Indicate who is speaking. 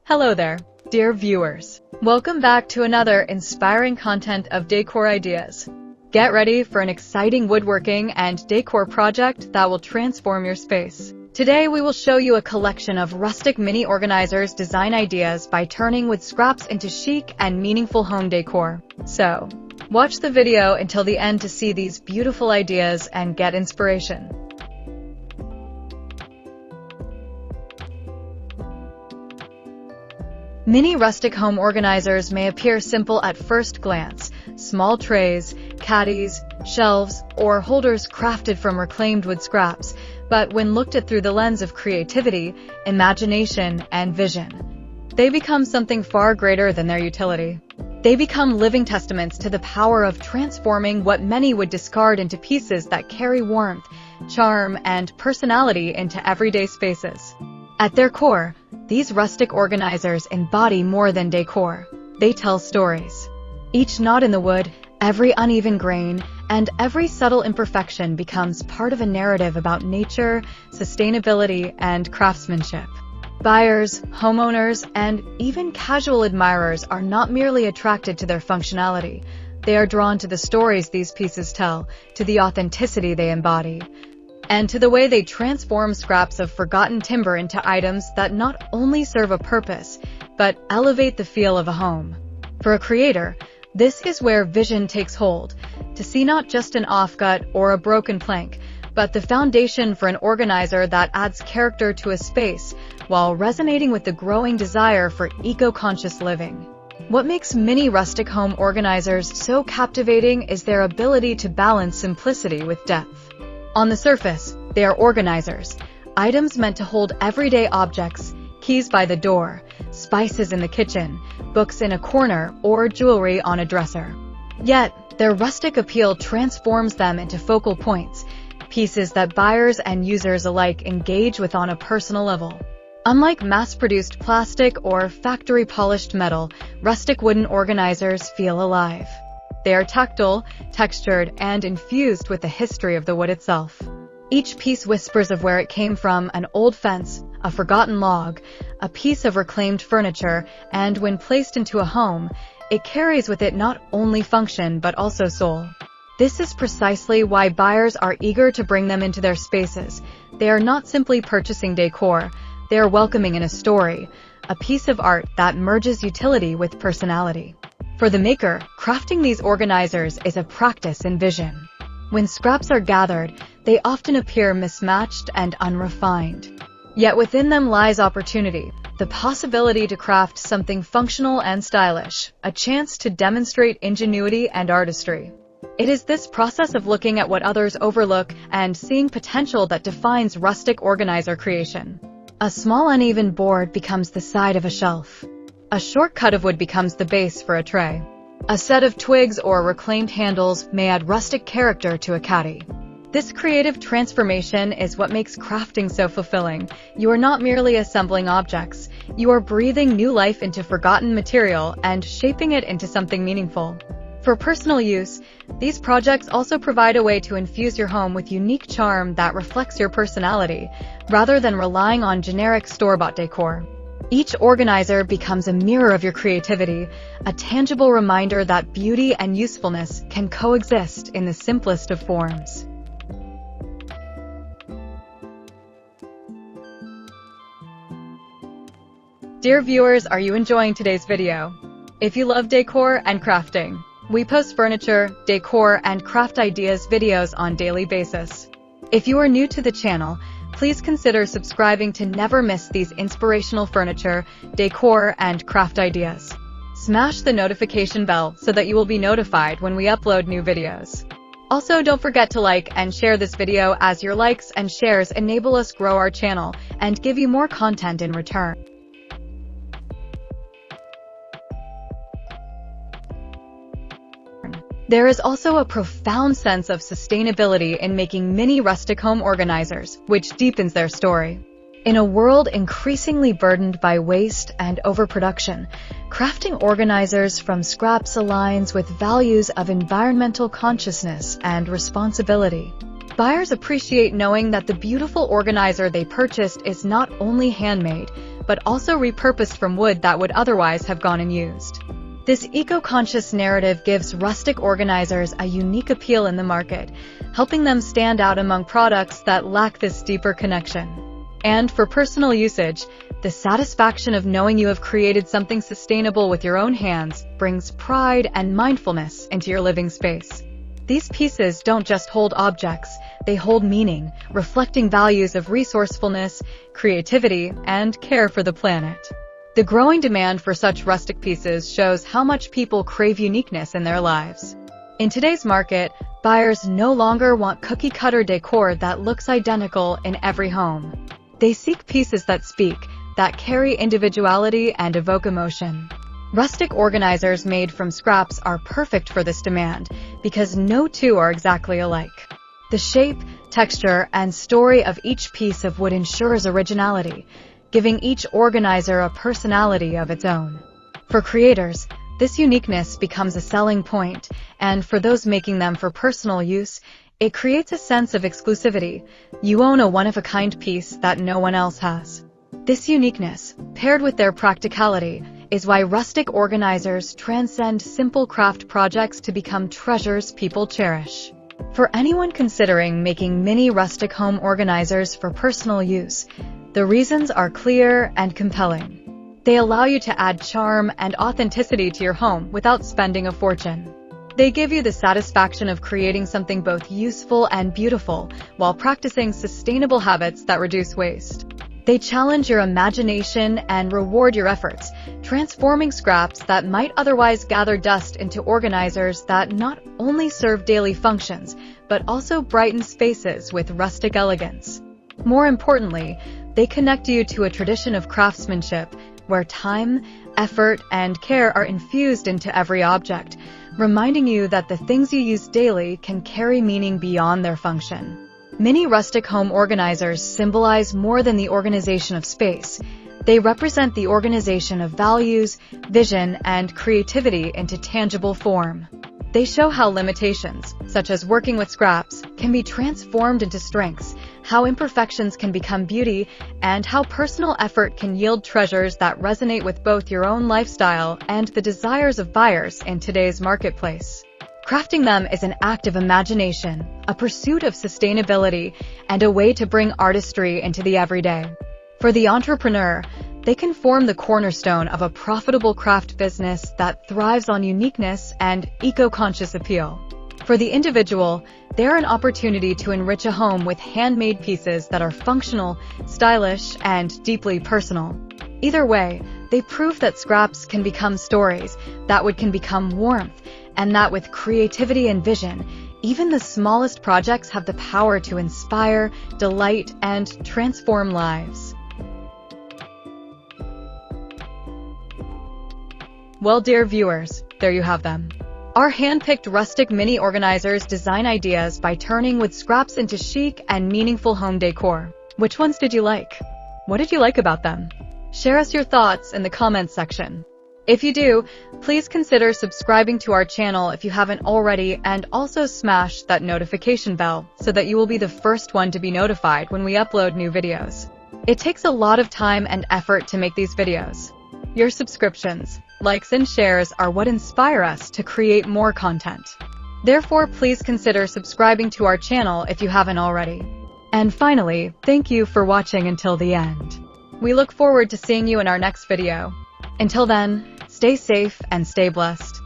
Speaker 1: Hello there, dear viewers. Welcome back to another inspiring content of decor ideas. Get ready for an exciting woodworking and decor project that will transform your space. Today we will show you a collection of rustic mini organizers design ideas by turning wood scraps into chic and meaningful home decor. So, watch the video until the end to see these beautiful ideas and get inspiration. Mini rustic home organizers may appear simple at first glance: small trays, caddies, shelves, or holders crafted from reclaimed wood scraps. But when looked at through the lens of creativity, imagination, and vision, they become something far greater than their utility. They become living testaments to the power of transforming what many would discard into pieces that carry warmth, charm, and personality into everyday spaces. At their core, these rustic organizers embody more than decor. They tell stories. Each knot in the wood, every uneven grain, and every subtle imperfection becomes part of a narrative about nature, sustainability, and craftsmanship. Buyers, homeowners, and even casual admirers are not merely attracted to their functionality. They are drawn to the stories these pieces tell, to the authenticity they embody, and to the way they transform scraps of forgotten timber into items that not only serve a purpose, but elevate the feel of a home. For a creator, this is where vision takes hold, to see not just an offcut or a broken plank, but the foundation for an organizer that adds character to a space while resonating with the growing desire for eco-conscious living. What makes mini rustic home organizers so captivating is their ability to balance simplicity with depth. On the surface, they are organizers, items meant to hold everyday objects: keys by the door, spices in the kitchen, books in a corner, or jewelry on a dresser. Yet, their rustic appeal transforms them into focal points, pieces that buyers and users alike engage with on a personal level. Unlike mass-produced plastic or factory-polished metal, rustic wooden organizers feel alive. They are tactile, textured, and infused with the history of the wood itself. Each piece whispers of where it came from: an old fence, a forgotten log, a piece of reclaimed furniture, and when placed into a home, it carries with it not only function but also soul. This is precisely why buyers are eager to bring them into their spaces. They are not simply purchasing decor, they are welcoming in a story, a piece of art that merges utility with personality. For the maker, crafting these organizers is a practice in vision. When scraps are gathered, they often appear mismatched and unrefined. Yet within them lies opportunity, the possibility to craft something functional and stylish, a chance to demonstrate ingenuity and artistry. It is this process of looking at what others overlook and seeing potential that defines rustic organizer creation. A small uneven board becomes the side of a shelf. A short cut of wood becomes the base for a tray. A set of twigs or reclaimed handles may add rustic character to a caddy. This creative transformation is what makes crafting so fulfilling. You are not merely assembling objects, you are breathing new life into forgotten material and shaping it into something meaningful. For personal use, these projects also provide a way to infuse your home with unique charm that reflects your personality, rather than relying on generic store-bought decor. Each organizer becomes a mirror of your creativity, a tangible reminder that beauty and usefulness can coexist in the simplest of forms. Dear viewers, are you enjoying today's video? If you love decor and crafting, we post furniture, decor, and craft ideas videos on a daily basis. If you are new to the channel, please consider subscribing to never miss these inspirational furniture, decor, and craft ideas. Smash the notification bell so that you will be notified when we upload new videos. Also, don't forget to like and share this video, as your likes and shares enable us grow our channel and give you more content in return. There is also a profound sense of sustainability in making mini rustic home organizers, which deepens their story. In a world increasingly burdened by waste and overproduction, crafting organizers from scraps aligns with values of environmental consciousness and responsibility. Buyers appreciate knowing that the beautiful organizer they purchased is not only handmade, but also repurposed from wood that would otherwise have gone unused. This eco-conscious narrative gives rustic organizers a unique appeal in the market, helping them stand out among products that lack this deeper connection. And for personal usage, the satisfaction of knowing you have created something sustainable with your own hands brings pride and mindfulness into your living space. These pieces don't just hold objects, they hold meaning, reflecting values of resourcefulness, creativity, and care for the planet. The growing demand for such rustic pieces shows how much people crave uniqueness in their lives. In today's market, buyers no longer want cookie-cutter decor that looks identical in every home. They seek pieces that speak, that carry individuality and evoke emotion. Rustic organizers made from scraps are perfect for this demand because no two are exactly alike. The shape, texture, and story of each piece of wood ensures originality, giving each organizer a personality of its own. For creators, this uniqueness becomes a selling point, and for those making them for personal use, it creates a sense of exclusivity. You own a one-of-a-kind piece that no one else has. This uniqueness, paired with their practicality, is why rustic organizers transcend simple craft projects to become treasures people cherish. For anyone considering making mini rustic home organizers for personal use, the reasons are clear and compelling. They allow you to add charm and authenticity to your home without spending a fortune. They give you the satisfaction of creating something both useful and beautiful while practicing sustainable habits that reduce waste. They challenge your imagination and reward your efforts, transforming scraps that might otherwise gather dust into organizers that not only serve daily functions, but also brighten spaces with rustic elegance. More importantly, they connect you to a tradition of craftsmanship where time, effort, and care are infused into every object, reminding you that the things you use daily can carry meaning beyond their function. Mini rustic home organizers symbolize more than the organization of space. They represent the organization of values, vision, and creativity into tangible form. They show how limitations, such as working with scraps, can be transformed into strengths, how imperfections can become beauty, and how personal effort can yield treasures that resonate with both your own lifestyle and the desires of buyers in today's marketplace. Crafting them is an act of imagination, a pursuit of sustainability, and a way to bring artistry into the everyday. For the entrepreneur, they can form the cornerstone of a profitable craft business that thrives on uniqueness and eco-conscious appeal. For the individual, they're an opportunity to enrich a home with handmade pieces that are functional, stylish, and deeply personal. Either way, they prove that scraps can become stories, that wood can become warmth, and that with creativity and vision, even the smallest projects have the power to inspire, delight, and transform lives. Well, dear viewers, there you have them. Our hand-picked rustic mini organizers design ideas by turning wood scraps into chic and meaningful home decor. Which ones did you like? What did you like about them? Share us your thoughts in the comments section. If you do, please consider subscribing to our channel if you haven't already, and also smash that notification bell so that you will be the first one to be notified when we upload new videos. It takes a lot of time and effort to make these videos. Your subscriptions, likes, and shares are what inspire us to create more content. Therefore, please consider subscribing to our channel if you haven't already. And finally, thank you for watching until the end. We look forward to seeing you in our next video. Until then, stay safe and stay blessed.